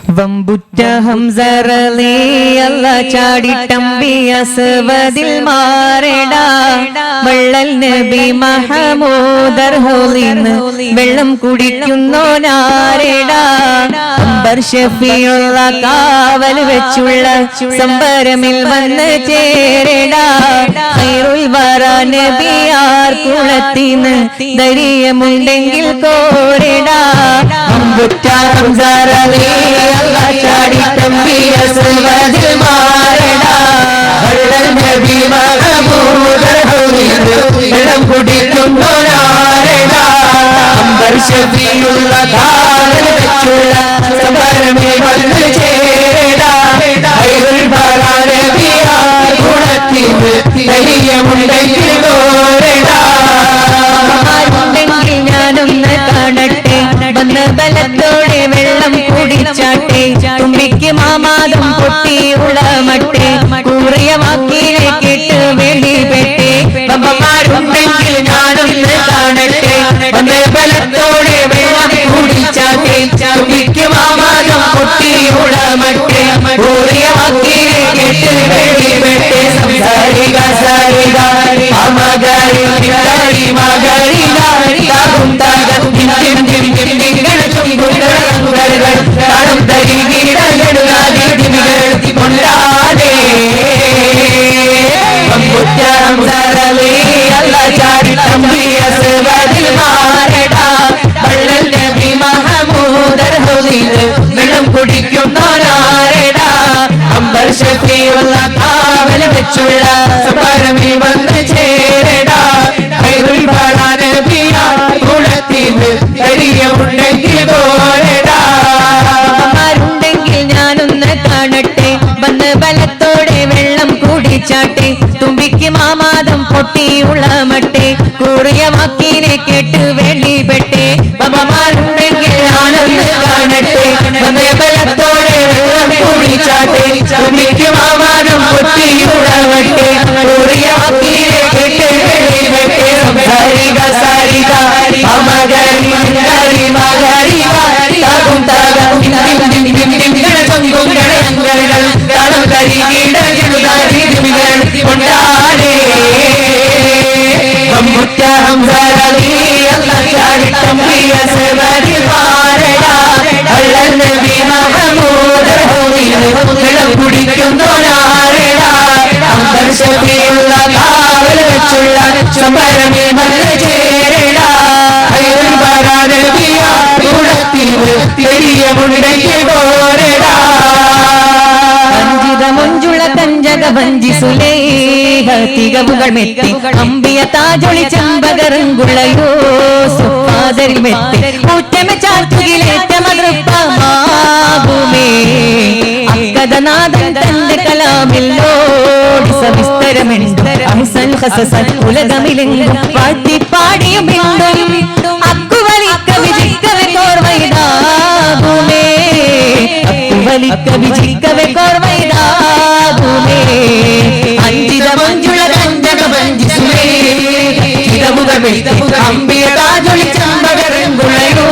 വമ്പുറ്റ ഹംസറലി അല്ല ചാടിട്ടമ്പിയ സവദിൽ മാറേടാ വള്ളൽ നബി മഹമൂദർ ഹോലിന്ന് വെള്ളം കുടിക്കുന്നോനാരേടാ അംബർ ഷഫിയുള്ള കാവൽ വെച്ചുള്ള സംബരമിൽ വന്ന് ചേരേടാ ഖൈറുൽ വറ നബിയാർ കുളത്തിന്ന് ധൈര്യമുണ്ടെങ്കിൽ കോരേടാ വമ്പുറ്റ ഹംസറലി ചാടിട്ടമ്പിയ സവദിൽ മാറേടാ വള്ളൽ നബി മഹമൂദർ ഹോലിന്ന് വെള്ളം കുടിക്കുന്നോനാരേടാ അംബർ ഷഫിയുള്ള കാവൽ വെച്ചുള്ള സംബരമിൽ വന്ന് ചേരേടാ ഖൈറുൽ വറ നബിയാർ കുളത്തിന്ന് ധൈര്യമുണ്ടെങ്കിൽ കോരേടാ ഞാനൊന്ന് കാണട്ടെ വന്ന് ബലത്തോടെ വെള്ളം കുടിച്ചാട്ടെ തുമ്പിക്ക് മാമാദം പൊട്ടിയുള്ള മട്ടെ കൂറിയ വാക്കിനെ കേട്ട് വെളിപെട്ടെ പമ്പമാരുണ്ടെങ്കിൽ ഞാനൊന്ന് കാണട്ടെ വന്ന് ബലത്തോടെ വെള്ളം കുടിച്ചാട്ടെ തുമ്പിക്ക് മാമാദം പൊട്ടിയുള്ള മട്ടെ കൂറിയ വാക്കിനെ കേട്ട് വെളിപെട്ടെ സംസാരിക സാരിക മഗരി മഗരി മഗരി താകും താകും ദിം ദിം ദിം ദിങ്ങൾ ചുംബുകൾ താളം തരി ഗീടകളുടെ ദിമികൾ കൊണ്ടാലേ വമ്പുറ്റം സരലി അല്ല ചാടിട്ടമ്പിയ സവദിൽ മാറേടാ വള്ളൽ നബി മഹമൂദർ ഹോലിന്ന് വെള്ളം കുടിക്കുന്നോനാരേടാ അംബർ ഷഫിയുള്ള കാവൽ വെച്ചുള്ള സംബരമിൽ വന്ന് ചേരേടാ ഖൈറുൽ വറ നബിയാർ കുളത്തിന്ന് ധൈര്യമുണ്ടെങ്കിൽ കോരേടാ ഞാനൊന്ന് കാണട്ടെ വന്ന് ബലത്തോടെ വെള്ളം കുടിച്ചാട്ടെ തുമ്പിക്ക് മാമാദം പൊട്ടിയുള്ള മട്ടെ കൂറിയ വാക്കിനെ കേട്ട് വെളിപെട്ടെ പമ്പമാരുണ്ടെങ്കിൽ ഞാനൊന്ന് കാണട്ടെ വന്ന് ബലത്തോടെ വെള്ളം കുടിച്ചാട്ടെ തുമ്പിക്ക് മാമാദം പൊട്ടിയുള്ള മട്ടെ കൂറിയ വാക്കിനെ കേട്ട് വെളിപെട്ടെ സംസാരിക സാരിക മഗരി മഗരി മഗരി താകും താകും ദിം ദിം ദിം ദിങ്ങൾ ചുംബുകൾ താളം തരി ഗീടകളുടെ ദിമികൾ കൊണ്ടാലേ വമ്പുറ്റ ഹംസറലി അല്ല ചാടിട്ടമ്പിയ സവദിൽ മാറേടാ വള്ളൽ നബി മഹമൂദർ ഹോലിന്ന് വെള്ളം കുടിക്കുന്നോനാരേടാ അംബർ ഷഫിയുള്ള കാവൽ വെച്ചുള്ള സംബരമിൽ വന്ന് ചേരേടാ ഖൈറുൽ വറ നബിയാർ കുളത്തിന്ന് ധൈര്യമുണ്ടെങ്കിൽ കോരേടാ മഞ്ജുള കഞ്ചക വഞ്ചി സുലേഹ തികവുകൾ മെത്തി അമ്പിയ താജൊളി ചെമ്പകരങ്കുളയോ സുപ്പാദരിൽ മെത്തി ഊറ്റമ ചാറ്റുകിലേറ്റമതൃപ്പമാകുമേ അക്കഥനാഥൻ തന്റെ കലാമില്ലോടി സവിസ്തരമെണ്ട് അഹ്സൻ ഹസസൻ ഉലകമിലെങ്കും പാട്ടിപ്പാടിയുമെണ്ടും അക്കുവലിക്ക വിജിക്കവെ കോർവൈതാകുമേ അക്കുവലിക്ക വിജിക്കവെ കോർവൈതാകുമേ അഞ്ചിത മഞ്ജുള കഞ്ചക വഞ്ചി സുലേഹ അമ്പിയ താജൊളി ചെമ്പകരങ്കുളയോ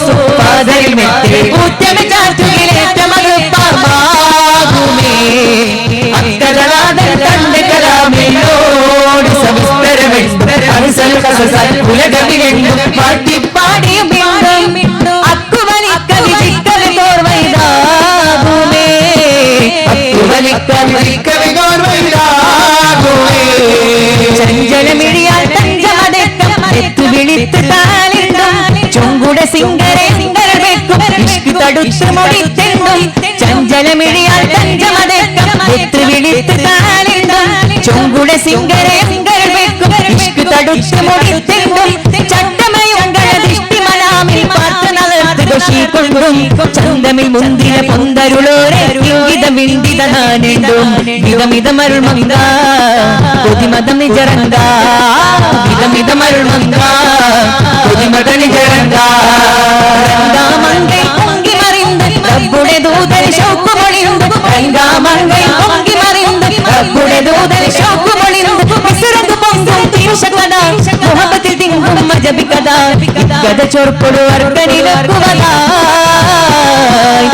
സുപ്പാദരിൽ മെത്തി ഊറ്റമ ചാറ്റുകിലേറ്റമതൃപ്പമാകുമേ അക്കഥനാഥൻ തന്റെ കലാമില്ലോടി സവിസ്തരമെണ്ട് അഹ്സൻ ഹസസൻ ഉലകമിലെങ്കും പാട്ടിപ്പാടിയുമെണ്ടും അക്കുവലിക്ക വിജിക്കവെ കോർവൈതാകുമേ അക്കുവലിക്ക വിജിക്കവെ കോർവൈതാകുമേ ചഞ്ചലമിഴിയാൽ തഞ്ചമതെക്കം എത്തു വിളിത്ത് താലിണ്ടും ചുങ്കുടെ സിംഗരെ സിംഗര വെക്കും ഇഷ്ക് തടുത്ത് മുടിത്തെണ്ടും ചഞ്ചലമിഴിയാൽ തഞ്ചമതെക്കം എത്തു വിളിത്ത് താലിണ്ടും ചുങ്കുടെ സിംഗരെ സിംഗര വെക്കും ഇഷ്ക് തടുത്ത് മുടിത്തെണ്ടും ചട്ടമയുങ്കണ ദൃഷ്ടിമലാമിൽ പാർത്ത് നളർത്ത് കൊണ്ടും ചന്തമിൽ മുന്തിര പൊന്തരുളോരെ വിന്ദിത നാനെണ്ടും വിധമിതമരുൾ മന്ദ കൊതിമതം നിജരന്ത വിധമിതമരുൾ മന്ദ കൊതിമത നിജരന്ത രംഗാമങ്കൈ പൊങ്കി മറിந்து റബ്ബുടെ ദൂതൻ ശൗക്കുമൊളിയുണ്ട് രംഗാമങ്കൈ പൊങ്കി മറിந்து റബ്ബുടെ ദൂതൻ ശൗക്കുമൊളിയുണ്ട് വിസുരങ്ക് പൊങ്കും തീർഷകത മുഹബത്തിൽ തിങ്കും മജബിക്കത ഗത ചൊർപ്പൊടു അർക്കനിലക്കുവതായി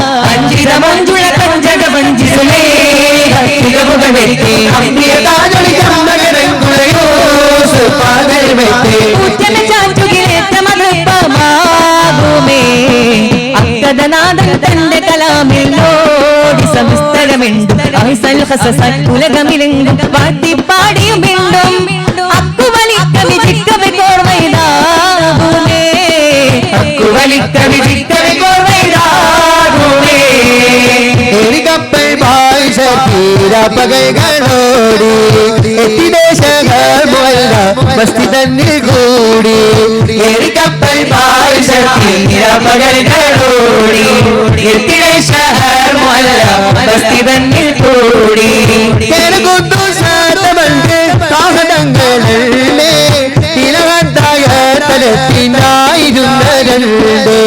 നാദം തന്റെ കലാമിലോടി സംസ്തരമെണ്ടും അഹിസൽ ഹസസൽ ഉലകമിലെങ്കും പാട്ടിപ്പാടിയും വീണ്ടും അക്കുവലിക്ക വിജിക്കവെ കോർവൈതാകുമേ അക്കുവലിക്ക വിജിക്കവെ കോർവൈതാകുമേ കപ്പൽ ഭാഷ തീര പകൈകളോടി എത്തിദേശങ്ങൾ മുല്ല മസ്തി തന്നിൽ കൂടി കപ്പൽ ഭാഷ തീര പകൈകളോടി എത്തിദേശങ്ങൾ മുല്ല മസ്തി തന്നിൽ കൂടി കേരകുന്നു സാധമണ്ട് കാഹടങ്ങളെ തിലകത്തായ തലത്തിനായിരുന്നരണ്ട്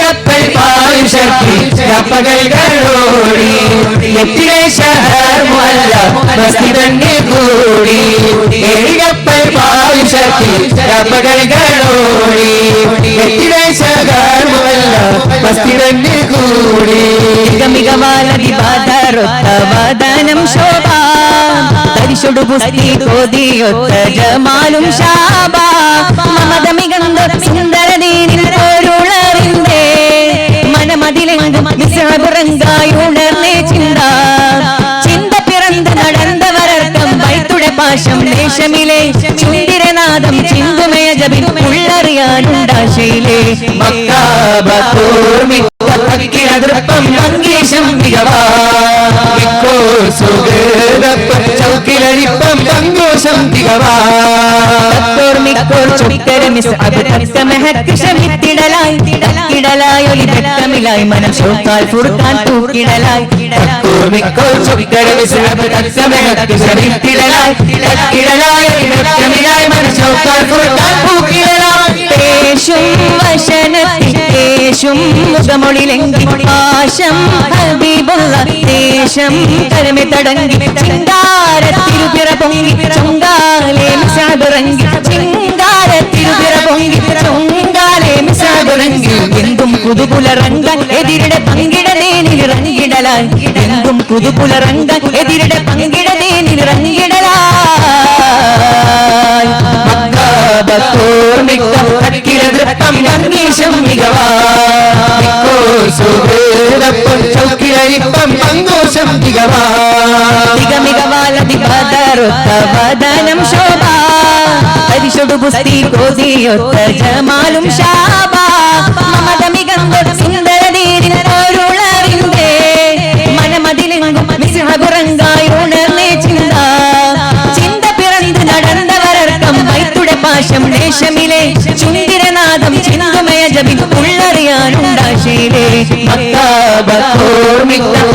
കപ്പൽ ഭാഷ പകൈകളോടി എത്തിദേശങ്ങൾ മുല്ല മസ്തി തന്നിൽ കൂടി കപ്പൽ ഭാഷ പകൈകളോടി എത്തിദേശങ്ങൾ മുല്ല മസ്തി തന്നിൽ കൂടി മികവാലതി ബാധരൊത്ത വാദനം ശോഭ തരിശൊടു പുസ്തി കോതിയൊത്ത ജമാലും ശാബ മമത മികந்த സുന്ദരദീനിൽ പോരുളറിന്തേ മനമതിലെങ്കും വിശ്രപുറങ്കായുണർന്നേ ചിന്ത ചിന്ത പിറந்து നടന്നവരർക്കം വൈത്തുടെ പാശം ദേശമിലെ ചുണ്ടിരനാദം ചിന്തുമയ ജപിൻ ഉള്ളറിയാനുണ്ടാശയിലെ മക്കാബത്തോർമിപ്പം മങ്കേശം മികവാ ചൗക്കിലരിപ്പം സന്തോഷം തികവാ ിടലായി മനം ഷോക്കാൽ ഫുർഖാൻ തൂക്കിടലായി േശും മുഖമൊളിലെങ്കി പാശം ഹബീബുള്ള ദേശം കരമെ തടങ്ങി ചിങ്കാരത്തിരുപിറ പൊങ്ങി ചൊങ്കാലേ മിസാബിറങ്ങി ചിങ്കാരത്തിരുപിറ പൊങ്ങി ചൊങ്കാലേ മിസാബിറങ്ങി എന്തും പുതുപുലറങ്ക എതിരുടെ പങ്കിടതേനിറങ്ങിടലായി എന്തും പുതുപുലറങ്ക എതിരുടെ പങ്കിടതേനിറങ്ങിടലായി മക്കാബത്തോർമിക്കം തക്കിലതൃപ്പം മങ്കേശം മികവാ ചൗക്കിലരിപ്പം സന്തോഷം തികവാ മികവാലതി ബാധരൊത്ത വാദനം ശോഭ തരിശൊടു പുസ്തി കോതിയൊത്ത ജമാലും ശാബ മമത മികந்த സുന്ദരദീനിൽ പോരുളറിന്തേ മനമതിലെങ്കും വിശ്രപുറങ്കായുണർന്നേ ചിന്ത ചിന്ത പിറந்து നടന്നവരർക്കം വൈത്തുടെ പാശം ദേശമിലെ ചുണ്ടിരനാദം ചിന്തുമയ ജപിൻ ഉള്ളറിയാനുണ്ടാശയിലെ മക്കാബത്തോർമിക്കം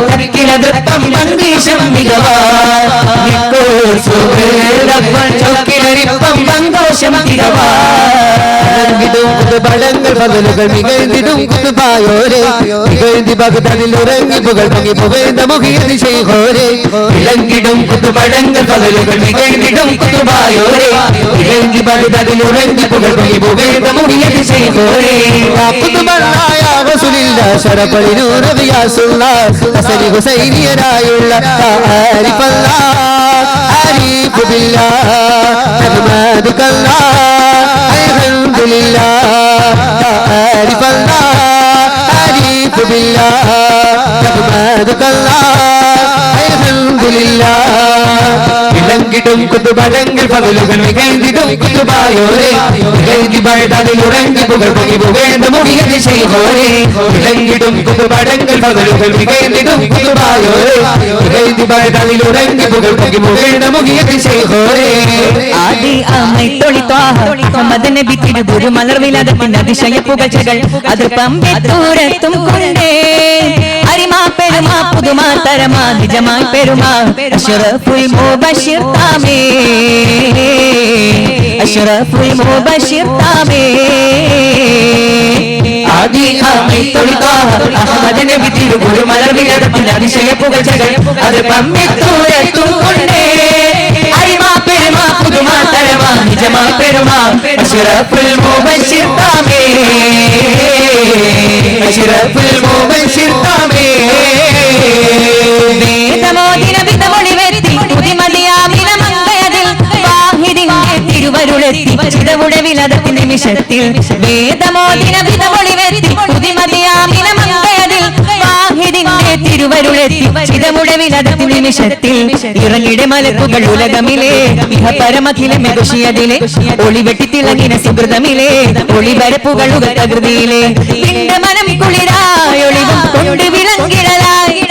മങ്കേശം മികവാ ചൗക്കിലരിപ്പം സന്തോഷം തികവാ പടങ്ങൾ പകലുകൾ മികഴ്ന്നിടും കുത്തുപായോരെ മികഴ്ന്തി ഭഗതനിൽ ഉറങ്ങി പുകൾ പൊങ്ങി പുകഴ്ന്ന മുഖിയത് ചെയ്ഹോരെ ഇളങ്ങിടും കുത്തുപടങ്ങൾ പകലുകൾ മികഴ്ന്നിടും കുത്തുപായോരെ ഇളങ്ങി ഭഗതനിൽ ഉറങ്ങി പുകൾ പൊങ്ങി പുകഴ്ന്ന മുഖിയത് ചെയ്ഹോരെ പുതുമല്ലായ റസൂലില്ല ശരഫലിനൂർ റിയാസുള്ള ഹസനി ഹുസൈനിയരായുള്ള ആരിഫല്ല ആരിഫ് ബില്ലാഹ് നഹ്മദുകല്ലാഹ് അൽഹംദുലില്ലാഹ് ആരിഫല്ല ആരിഫ് ബില്ലാഹ് നഹ്മദുകല്ലാഹ് അൽഹംദുലില്ലാഹ് ഇളങ്കിടും കുത്തുപടങ്ങൾ പകലുകൾ മികഴ്ന്നിടും കുത്തുപായോരെ മികഴ്ന്തി ഭഗതനിൽ ഉറങ്ങി പുകൾ പൊങ്ങി പുകഴ്ന്ന മുഖിയത് ചെയ്ഹോരെ ഇളങ്കിടും കുത്തുപടങ്ങൾ പകലുകൾ മികഴ്ന്നിടും കുത്തുപായോരെ മികഴ്ന്തി ഭഗതനിൽ ഉറങ്ങി പുകൾ പൊങ്ങി പുകഴ്ന്ന മുഖിയത് ചെയ്ഹോരെ ആദി അമൈത്തൊളി ത്വാഹ മുഹമ്മദ് നബി തിരുബുരു മലർവിലാദത്തിന്റെ അതിശയ പുകഴ്ചകൾ അതിർപ്പം വെത്തൂരത്തും കൊണ്ടേ അരിമാ പെരുമാ പുതുമാ തരമാ നിജമായി പെരുമാ അഷ്റഫുൽ മുബശ്ശിർ താമേ അഷ്റഫുൽ മുബശ്ശിർ താമേ ആദി അമൈത്തൊളി ത്വാഹ മുഹമ്മദ് നബി തിരുബുരു മലർവിലാദത്തിന്റെ അതിശയ പുകഴ്ചകൾ അതിർപ്പം വെത്തൂരത്തും കൊണ്ടേ അരിമാ പെരുമാ പുതുമാ തരമാ നിജമായി പെരുമാ അഷ്റഫുൽ മുബശ്ശിർ താമേ അഷ്റഫുൽ മുബശ്ശിർ താമേ വേദമോദിന വിധമൊളി വെത്തി പുതിമതിയാമിന മങ്കയതിൽ വാഹിദിന്റെ തിരുവരുളെത്തി ചിതവുടെ വിലതത്തി നിമിഷത്തിൽ വേദമോദിന വിധമൊളി വെത്തി പുതിമതിയാമിന തിരുവരുളെത്തി ചിതമുടവിലതത്തി നിമിഷത്തിൽ ഇറങ്ങിടെ മലക്കുകൾ ഉലകമിലെ ഇഹപരമഖില മെകുഷിയതിലെ ഒളിവെട്ടി തിളങ്ങിന സുഹൃതമിലെ ഒളിവരപ്പുകളുക തകൃതിയിലെ എന്റെ മനം കുളിരായൊളിവും കൊണ്ട് വിളങ്ങിടലായി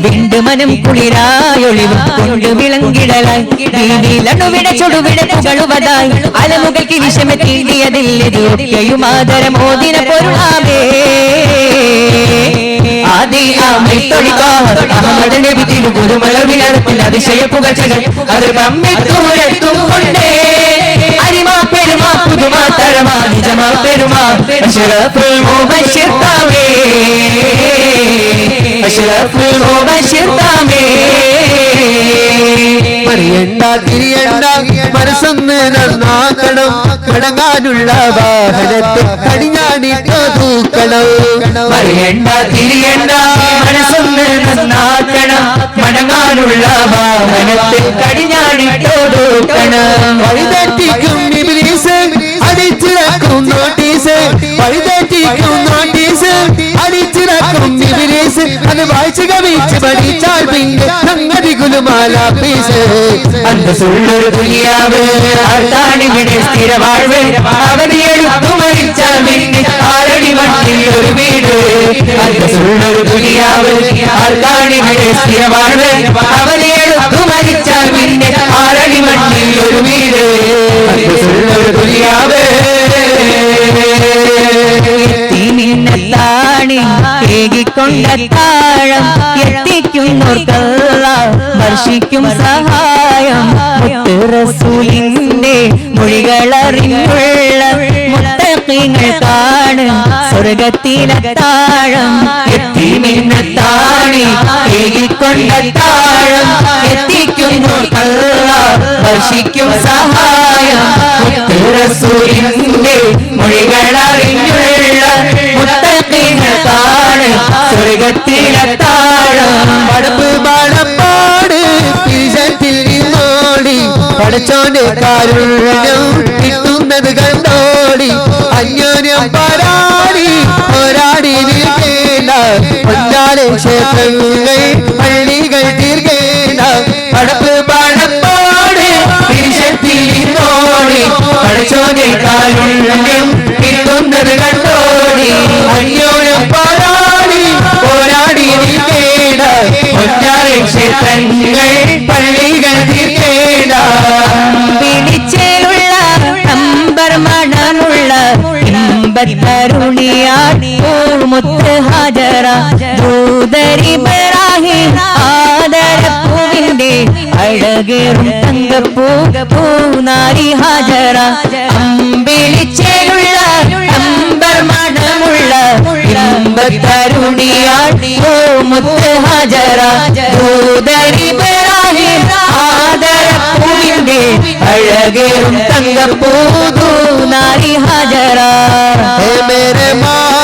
വിണ്ട് മനം കുളിരായൊളിവും കൊണ്ട് വിളങ്ങിടലായി വീതിയിലണുവിട ചുടുവിട പുകളുവതായി അലമുകൾക്ക് വിഷമത്തീണ്ടിയതില്ലെതൊക്കെയും ആദരമോദിന പൊരുളാമേ ആദി ആമൈ തൊഴിക്കാർ അഹമ്മദ് നബി തിരുഗുരുമലവിലത്തിൽ അതിശയപ്പുകച്ചകൾ അത് കമ്മിത്തൂരെത്തും കൊണ്ടേ അരിമാ പെരുമാ പുതുമാ തരമാ നിജമാ പെരുമാ അഷ്റഫുൽ മുബശ്ശിറാമേ അഷ്റഫുൽ മുബശ്ശിറാമേ പറയണ്ട തിരിയണ്ട മനസ്സൊന്ന് നന്നാക്കണം മടങ്ങാനുള്ള വാഹനത്തെ കടിഞ്ഞാണിട്ടോ തൂക്കണം പറയണ്ട തിരിയണ്ട മനസ്സൊന്ന് നന്നാക്കണം മടങ്ങാനുള്ള വാഹനത്തെ കടിഞ്ഞാണിട്ടോ തൂക്കണം വഴിതെറ്റിക്കും ഇബ്ലീസ് അടിച്ചിറക്കും നോട്ടീസ് വഴിതെറ്റിക്കും നോട്ടീസ് അടിച്ചിറക്കും ഇബ്ലീസ് അത് വായിച്ച് കവിച്ച് പഠിച്ചാൽ പിന്നെ സംഗതി കുലുമാല പീസ് അന്തസ്സുള്ളൊരു ദുനിയാവ് ആർത്താണിവിടെ സ്ഥിരവാഴ്വ് അവധി എടുത്തു മരിച്ചാൽ പിന്നെ ആരടി മണ്ണിൽ ഒരു വീട് അന്തസ്സുള്ളൊരു ദുനിയാവ് ആർത്താണിവിടെ സ്ഥിരവാഴ്വ് അവധി എടുത്തു മരിച്ചാൽ പിന്നെ ആരടി മണ്ണിൽ ഒരു വീട് അന്തസ്സുള്ളൊരു ദുനിയാവ് ാണി ഏകിക്കൊണ്ട താഴം എത്തിക്കുന്നോർക്കല്ല വർഷിക്കും സഹായം റസൂലിന്റെ മൊഴികളറിഞ്ഞുള്ള മുത്തഖീങ്ങൾ കാണും സ്വർഗത്തിലെ താഴം എത്തിമിന്നത്താണി ഏകിക്കൊണ്ട താഴം എത്തിക്കുന്നോർക്കല്ല വർഷിക്കും സഹായം റസൂലിന്റെ മൊഴികളറിഞ്ഞുള്ള മുത്തഖീങ്ങൾ കാണും സ്വർഗത്തിലെ താഴം പടപ്പ് പാടപ്പാട് പിരിശത്തിൽ നിന്നോടി പടച്ചോന്റെ കാരുണ്യം കിട്ടുന്നത് കണ്ടോടി അന്യോന്യം പാരാടി പോരാടി നിൽക്കേണ്ട പൊന്നാലെ ക്ഷേത്രങ്ങൾ പള്ളികൾ തീർക്കേണ്ട പടപ്പ് പാടപ്പാട് പിരിശത്തിൽ നിന്നോടി പടച്ചോന്റെ കാരുണ്യം കിട്ടുന്നത് കണ്ടോടി അന്യോന്യം പാരാടി പോരാടി നിൽക്കേണ്ട പൊന്നാലെ ക്ഷേത്രങ്ങൾ പള്ളികൾ തീർക്കേണ്ട വിളിച്ചേലുള്ള നമ്പർ മണമുള്ള ഇമ്പത്തരുണിയാടി മുത്ത് ഹാജറ ദൂതരിബ്രാഹിം ആദരപ്പൂവിന്റെ അഴകേറും തങ്കപ്പൂ പൂനാരി ഹാജറ അമ്പിളിച്ചേലുള്ള നമ്പർ മണമുള്ള ഇമ്പത്തരുണിയാടി മുത്ത് ഹാജറ ദൂതരിബ്രാഹിം ആദരപ്പൂവിന്റെ അഴകേറും തങ്കപ്പൂ പൂനാരി ഹാജറ मेरे माँ